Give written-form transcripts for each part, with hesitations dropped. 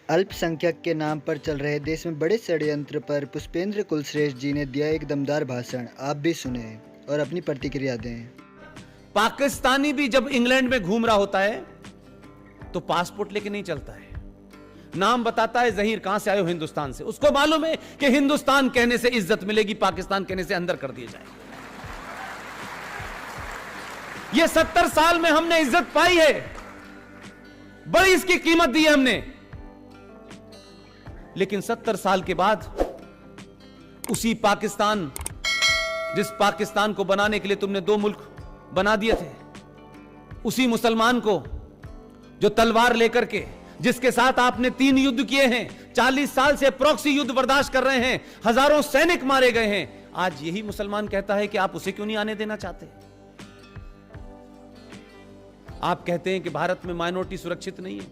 अल्पसंख्यक के नाम पर चल रहे देश में बड़े षड्यंत्र पर पुष्पेंद्र कुलश्रेष्ठ जी ने दिया एक दमदार भाषण। आप भी सुने और अपनी प्रतिक्रिया दें। पाकिस्तानी भी जब इंग्लैंड में घूम रहा होता है तो पासपोर्ट लेके नहीं चलता है, नाम बताता है जहीर कहां से आए हो, हिंदुस्तान से। उसको मालूम है कि हिंदुस्तान कहने से इज्जत मिलेगी, पाकिस्तान कहने से अंदर कर दिए जाएंगे। ये 70 साल में हमने इज्जत पाई है, बड़ी इसकी कीमत दी है हमने। लेकिन 70 साल के बाद उसी पाकिस्तान, जिस पाकिस्तान को बनाने के लिए तुमने 2 मुल्क बना दिए थे, उसी मुसलमान को जो तलवार लेकर के, जिसके साथ आपने 3 युद्ध किए हैं, 40 साल से प्रॉक्सी युद्ध बर्दाश्त कर रहे हैं, हजारों सैनिक मारे गए हैं, आज यही मुसलमान कहता है कि आप उसे क्यों नहीं आने देना चाहते। आप कहते हैं कि भारत में माइनॉरिटी सुरक्षित नहीं है,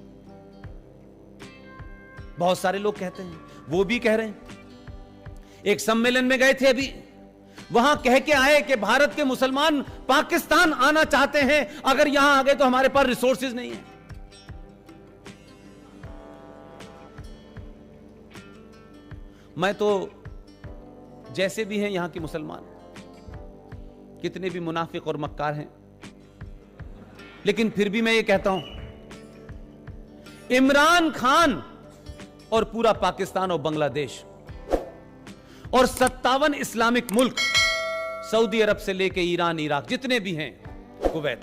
बहुत सारे लोग कहते हैं, वो भी कह रहे हैं। एक सम्मेलन में गए थे अभी, वहां कह के आए कि भारत के मुसलमान पाकिस्तान आना चाहते हैं, अगर यहां आ गए तो हमारे पास रिसोर्सेज नहीं है। मैं तो जैसे भी हैं यहां के मुसलमान, कितने भी मुनाफिक और मक्कार हैं, लेकिन फिर भी मैं ये कहता हूं, इमरान खान और पूरा पाकिस्तान और बांग्लादेश और 57 इस्लामिक मुल्क, सऊदी अरब से लेके ईरान, इराक, जितने भी हैं, कुवैत,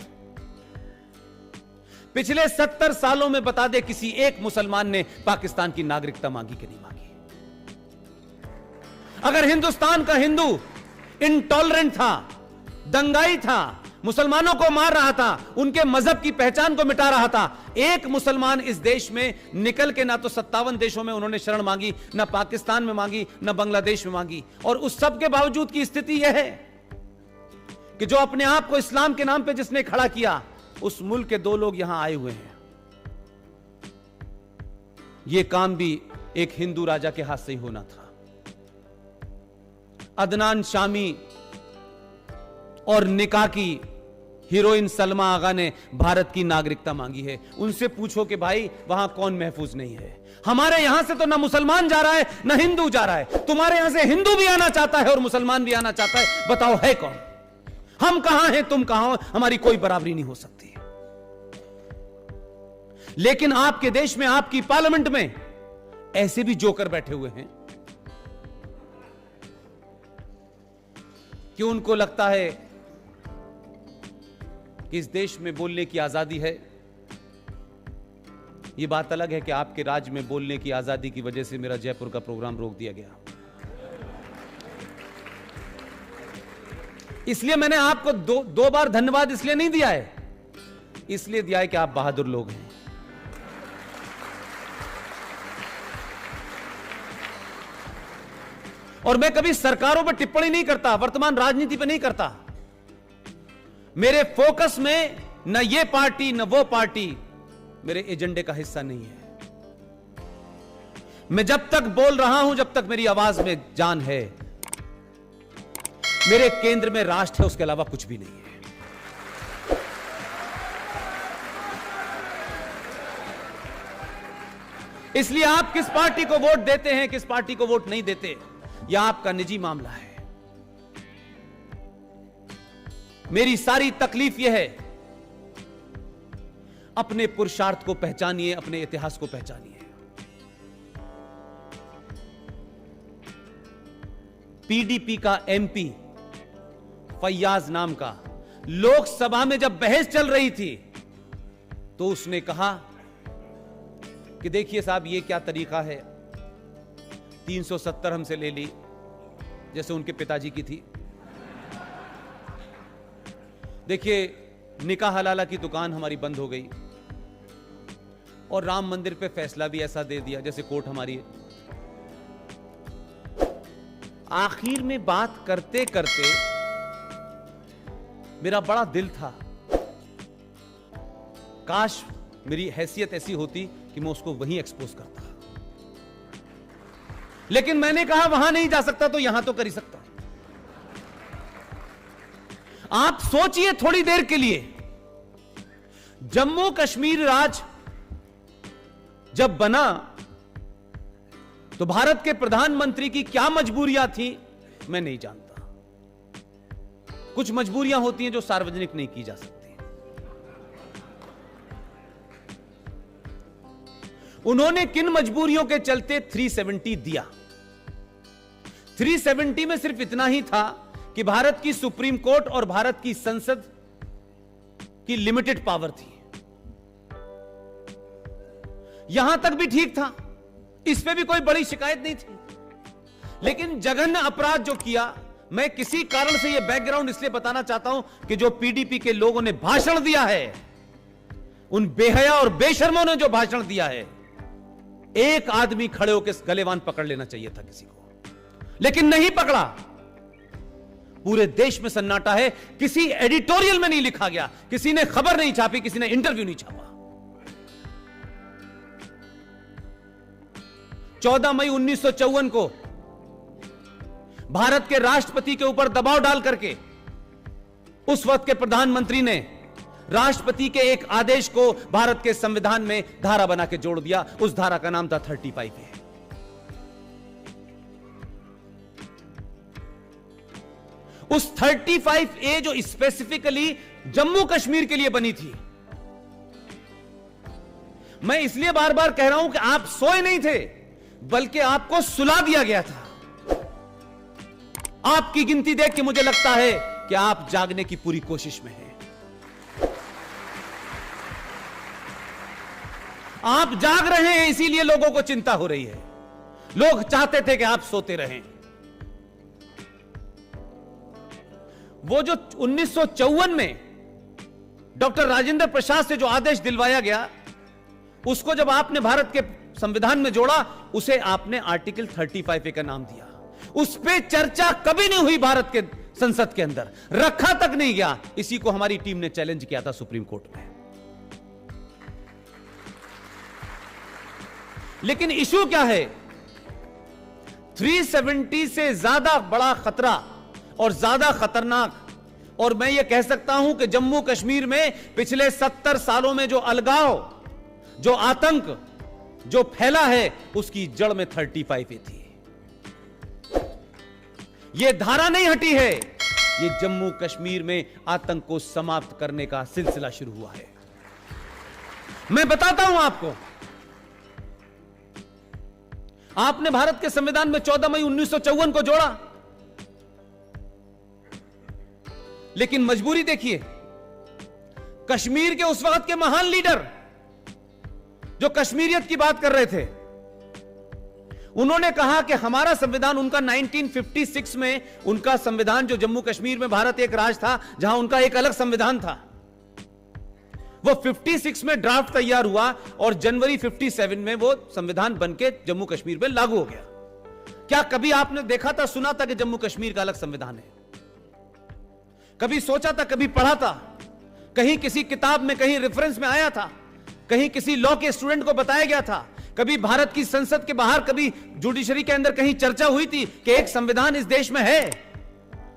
पिछले 70 सालों में बता दे किसी एक मुसलमान ने पाकिस्तान की नागरिकता मांगी कि नहीं मांगी। अगर हिंदुस्तान का हिंदू इंटॉलरेंट था, दंगाई था, मुसलमानों को मार रहा था, उनके मजहब की पहचान को मिटा रहा था, एक मुसलमान इस देश में निकल के ना तो 57 देशों में उन्होंने शरण मांगी, ना पाकिस्तान में मांगी, ना बांग्लादेश में मांगी, और उस सब के बावजूद की स्थिति यह है कि जो अपने आप को इस्लाम के नाम पे जिसने खड़ा किया, उस मुल्क के 2 लोग यहां आए हुए हैं। यह काम भी एक हिंदू राजा के हाथ से ही होना था। अदनान शामी और निकाह की हीरोइन सलमा आगा ने भारत की नागरिकता मांगी है। उनसे पूछो कि भाई वहां कौन महफूज नहीं है। हमारे यहां से तो ना मुसलमान जा रहा है ना हिंदू जा रहा है, तुम्हारे यहां से हिंदू भी आना चाहता है और मुसलमान भी आना चाहता है। बताओ है कौन? हम कहां हैं, तुम कहां हो, हमारी कोई बराबरी नहीं हो सकती। लेकिन आपके देश में, आपकी पार्लियामेंट में ऐसे भी जोकर बैठे हुए हैं कि उनको लगता है कि इस देश में बोलने की आजादी है। यह बात अलग है कि आपके राज्य में बोलने की आजादी की वजह से मेरा जयपुर का प्रोग्राम रोक दिया गया। इसलिए मैंने आपको दो बार धन्यवाद इसलिए नहीं दिया है, इसलिए दिया है कि आप बहादुर लोग हैं। और मैं कभी सरकारों पर टिप्पणी नहीं करता, वर्तमान राजनीति पर नहीं करता। मेरे फोकस में न ये पार्टी न वो पार्टी मेरे एजेंडे का हिस्सा नहीं है। मैं जब तक बोल रहा हूं, जब तक मेरी आवाज में जान है, मेरे केंद्र में राष्ट्र है, उसके अलावा कुछ भी नहीं है। इसलिए आप किस पार्टी को वोट देते हैं, किस पार्टी को वोट नहीं देते, यह आपका निजी मामला है। मेरी सारी तकलीफ यह है, अपने पुरुषार्थ को पहचानिए, अपने इतिहास को पहचानिए। पीडीपी का एमपी फैयाज नाम का, लोकसभा में जब बहस चल रही थी तो उसने कहा कि देखिए साहब, ये क्या तरीका है, 370 हमसे ले ली जैसे उनके पिताजी की थी। देखिए, निकाह हलाला की दुकान हमारी बंद हो गई और राम मंदिर पे फैसला भी ऐसा दे दिया जैसे कोर्ट हमारी है। आखिर में बात करते करते मेरा बड़ा दिल था, काश मेरी हैसियत ऐसी होती कि मैं उसको वहीं एक्सपोज करता। लेकिन मैंने कहा वहां नहीं जा सकता तो यहां तो कर ही सकता। आप सोचिए थोड़ी देर के लिए, जम्मू कश्मीर राज्य जब बना तो भारत के प्रधानमंत्री की क्या मजबूरियां थी मैं नहीं जानता। कुछ मजबूरियां होती हैं जो सार्वजनिक नहीं की जा सकती। उन्होंने किन मजबूरियों के चलते 370 दिया? 370 में सिर्फ इतना ही था कि भारत की सुप्रीम कोर्ट और भारत की संसद की लिमिटेड पावर थी। यहां तक भी ठीक था, इस पे भी कोई बड़ी शिकायत नहीं थी। लेकिन जघन्य अपराध जो किया, मैं किसी कारण से यह बैकग्राउंड इसलिए बताना चाहता हूं कि जो पीडीपी के लोगों ने भाषण दिया है, उन बेहया और बेशर्मों ने जो भाषण दिया है, एक आदमी खड़े होकर गलेवान पकड़ लेना चाहिए था किसी को, लेकिन नहीं पकड़ा। पूरे देश में सन्नाटा है, किसी एडिटोरियल में नहीं लिखा गया, किसी ने खबर नहीं छापी, किसी ने इंटरव्यू नहीं छापा। 14 मई 1954 को भारत के राष्ट्रपति के ऊपर दबाव डाल करके उस वक्त के प्रधानमंत्री ने राष्ट्रपति के एक आदेश को भारत के संविधान में धारा बना के जोड़ दिया। उस धारा का नाम था 35A। उस 35A जो स्पेसिफिकली जम्मू कश्मीर के लिए बनी थी। मैं इसलिए बार बार कह रहा हूं कि आप सोए नहीं थे, बल्कि आपको सुला दिया गया था। आपकी गिनती देख के मुझे लगता है कि आप जागने की पूरी कोशिश में हैं। आप जाग रहे हैं, इसीलिए लोगों को चिंता हो रही है। लोग चाहते थे कि आप सोते रहें। वो जो 1954 में डॉक्टर राजेंद्र प्रसाद से जो आदेश दिलवाया गया, उसको जब आपने भारत के संविधान में जोड़ा, उसे आपने आर्टिकल 35A का नाम दिया। उस पे चर्चा कभी नहीं हुई भारत के संसद के अंदर, रखा तक नहीं गया। इसी को हमारी टीम ने चैलेंज किया था सुप्रीम कोर्ट में। लेकिन इशू क्या है? 370 से ज्यादा बड़ा खतरा और ज्यादा खतरनाक, और मैं ये कह सकता हूं कि जम्मू कश्मीर में पिछले 70 सालों में जो अलगाव, जो आतंक जो फैला है, उसकी जड़ में 35A थी। यह धारा नहीं हटी है, यह जम्मू कश्मीर में आतंक को समाप्त करने का सिलसिला शुरू हुआ है। मैं बताता हूं आपको, आपने भारत के संविधान में 14 मई 1954 को जोड़ा, लेकिन मजबूरी देखिए। कश्मीर के उस वक्त के महान लीडर जो कश्मीरियत की बात कर रहे थे, उन्होंने कहा कि हमारा संविधान, उनका 1956 में उनका संविधान, जो जम्मू कश्मीर में भारत एक राज्य था जहां उनका एक अलग संविधान था, वो 56 में ड्राफ्ट तैयार हुआ और जनवरी 57 में वो संविधान बनके जम्मू कश्मीर में लागू हो गया। क्या कभी आपने देखा था, सुना था कि जम्मू कश्मीर का अलग संविधान है? कभी सोचा था, कभी पढ़ा था, कहीं किसी किताब में, कहीं रेफरेंस में आया था, कहीं किसी लॉ के स्टूडेंट को बताया गया था? कभी भारत की संसद के बाहर, कभी जुडिशरी के अंदर कहीं चर्चा हुई थी कि एक संविधान इस देश में है?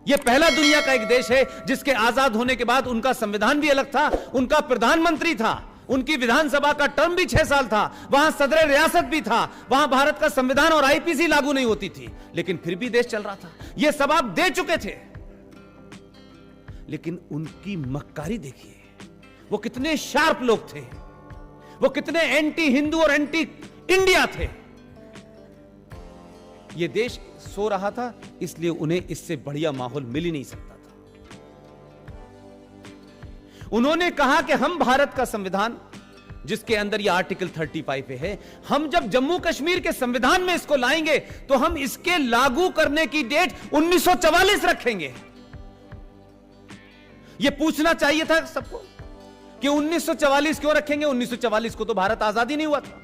यह पहला दुनिया का एक देश है जिसके आजाद होने के बाद उनका संविधान भी अलग था, उनका प्रधानमंत्री था, उनकी विधानसभा का टर्म भी 6 साल था, वहां सदर रियासत भी था, वहां भारत का संविधान और आईपीसी लागू नहीं होती थी, लेकिन फिर भी देश चल रहा था। यह सब आप दे चुके थे। लेकिन उनकी मक्कारी देखिए, वो कितने शार्प लोग थे, वो कितने एंटी हिंदू और एंटी इंडिया थे। ये देश सो रहा था, इसलिए उन्हें इससे बढ़िया माहौल मिल ही नहीं सकता था। उन्होंने कहा कि हम भारत का संविधान, जिसके अंदर ये आर्टिकल 35 है, हम जब जम्मू कश्मीर के संविधान में इसको लाएंगे तो हम इसके लागू करने की डेट 1944 रखेंगे। यह पूछना चाहिए था सबको कि 1944 क्यों रखेंगे? 1944 को तो भारत आजादी नहीं हुआ था।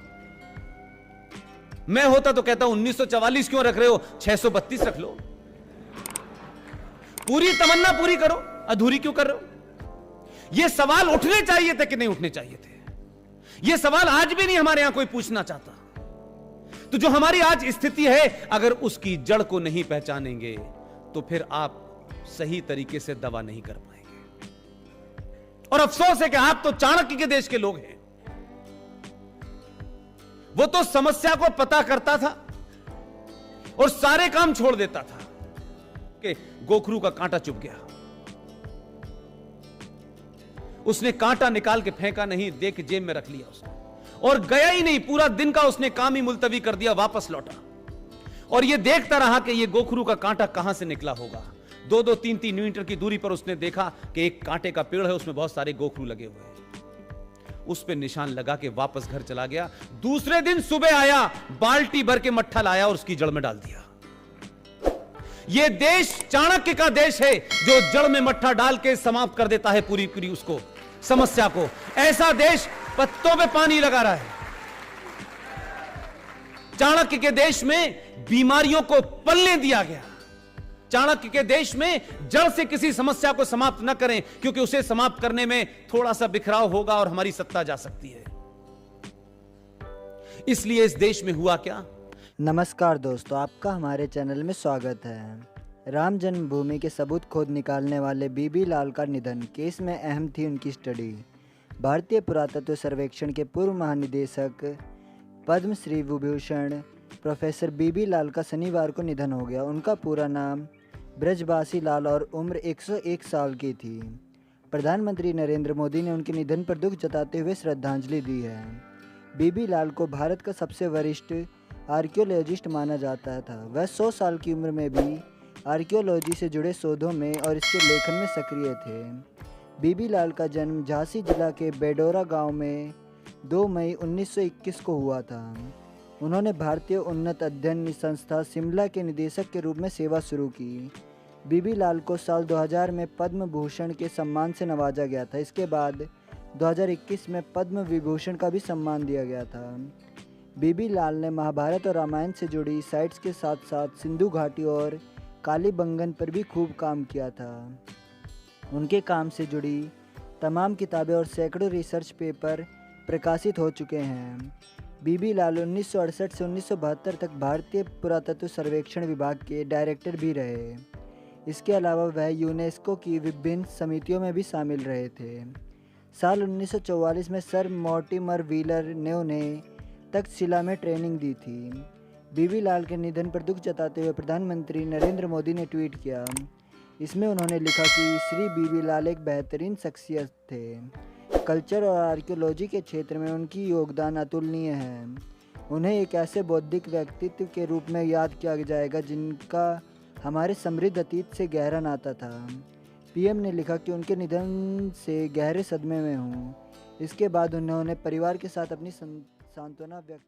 मैं होता तो कहता 1944 क्यों रख रहे हो, 632 रख लो। पूरी तमन्ना पूरी करो, अधूरी क्यों कर रहे हो? यह सवाल उठने चाहिए थे कि नहीं उठने चाहिए थे? यह सवाल आज भी नहीं हमारे यहां कोई पूछना चाहता। तो जो हमारी आज स्थिति है, अगर उसकी जड़ को नहीं पहचानेंगे तो फिर आप सही तरीके से दवा नहीं कर पाएंगे। और अफसोस है कि आप तो चाणक्य के देश के लोग हैं। वो तो समस्या को पता करता था, और सारे काम छोड़ देता था कि गोखरू का कांटा चुभ गया। उसने कांटा निकाल के फेंका नहीं, दे के जेब में रख लिया उसने, और गया ही नहीं। पूरा दिन का उसने काम ही मुलतवी कर दिया, वापस लौटा और ये देखता रहा कि ये गोखरू का कांटा कहां से निकला होगा। 2-2, 3-3 मीटर की दूरी पर उसने देखा कि एक कांटे का पेड़ है, उसमें बहुत सारे गोखरू लगे हुए हैं। उस पे निशान लगा के वापस घर चला गया। दूसरे दिन सुबह आया, बाल्टी भर के मट्ठा लाया और उसकी जड़ में डाल दिया। यह देश चाणक्य का देश है, जो जड़ में मट्ठा डाल के समाप्त कर देता है पूरी पूरी उसको समस्या को। ऐसा देश पत्तों पे पानी लगा रहा है। चाणक्य के देश में बीमारियों को पलने दिया गया। चाणक्य के देश में जड़ से किसी समस्या को समाप्त न करें, क्योंकि उसे समाप्त करने में थोड़ा सा बिखराव होगा और हमारी सत्ता जा सकती है। इसलिए इस देश में हुआ क्या? नमस्कार दोस्तों, आपका हमारे चैनल में स्वागत है। राम जन्मभूमि के सबूत खोद निकालने वाले बीबी लाल का निधन, केस में अहम थी उनकी स्टडी। भारतीय पुरातत्व सर्वेक्षण के पूर्व महानिदेशक पद्मश्री विभूषण प्रोफेसर बीबी लाल का शनिवार को निधन हो गया। उनका पूरा नाम ब्रजबासी लाल और उम्र 101 साल की थी। प्रधानमंत्री नरेंद्र मोदी ने उनके निधन पर दुख जताते हुए श्रद्धांजलि दी है। बीबी लाल को भारत का सबसे वरिष्ठ आर्कियोलॉजिस्ट माना जाता था। वह 100 साल की उम्र में भी आर्कियोलॉजी से जुड़े शोधों में और इसके लेखन में सक्रिय थे। बीबी लाल का जन्म झांसी जिला के बेडोरा गांव में 2 मई 1921 को हुआ था। उन्होंने भारतीय उन्नत अध्ययन संस्था शिमला के निदेशक के रूप में सेवा शुरू की। बीबी लाल को साल 2000 में पद्म भूषण के सम्मान से नवाजा गया था। इसके बाद 2021 में पद्म विभूषण का भी सम्मान दिया गया था। बीबी लाल ने महाभारत और रामायण से जुड़ी साइट्स के साथ साथ सिंधु घाटी और कालीबंगन पर भी खूब काम किया था। उनके काम से जुड़ी तमाम किताबें और सैकड़ों रिसर्च पेपर प्रकाशित हो चुके हैं। बीबी लाल 1968 से 1972 तक भारतीय पुरातत्व सर्वेक्षण विभाग के डायरेक्टर भी रहे। इसके अलावा वह यूनेस्को की विभिन्न समितियों में भी शामिल रहे थे। साल 1944 में सर मॉर्टिमर व्हीलर ने उन्हें तक्षशिला में ट्रेनिंग दी थी। बीबी लाल के निधन पर दुख जताते हुए प्रधानमंत्री नरेंद्र मोदी ने ट्वीट किया। इसमें उन्होंने लिखा कि श्री बीबी लाल एक बेहतरीन शख्सियत थे। कल्चर और आर्कियोलॉजी के क्षेत्र में उनकी योगदान अतुलनीय है। उन्हें एक ऐसे बौद्धिक व्यक्तित्व के रूप में याद किया जाएगा जिनका हमारे समृद्ध अतीत से गहरा नाता था। पीएम ने लिखा कि उनके निधन से गहरे सदमे में हूँ। इसके बाद उन्होंने परिवार के साथ अपनी सांत्वना व्यक्त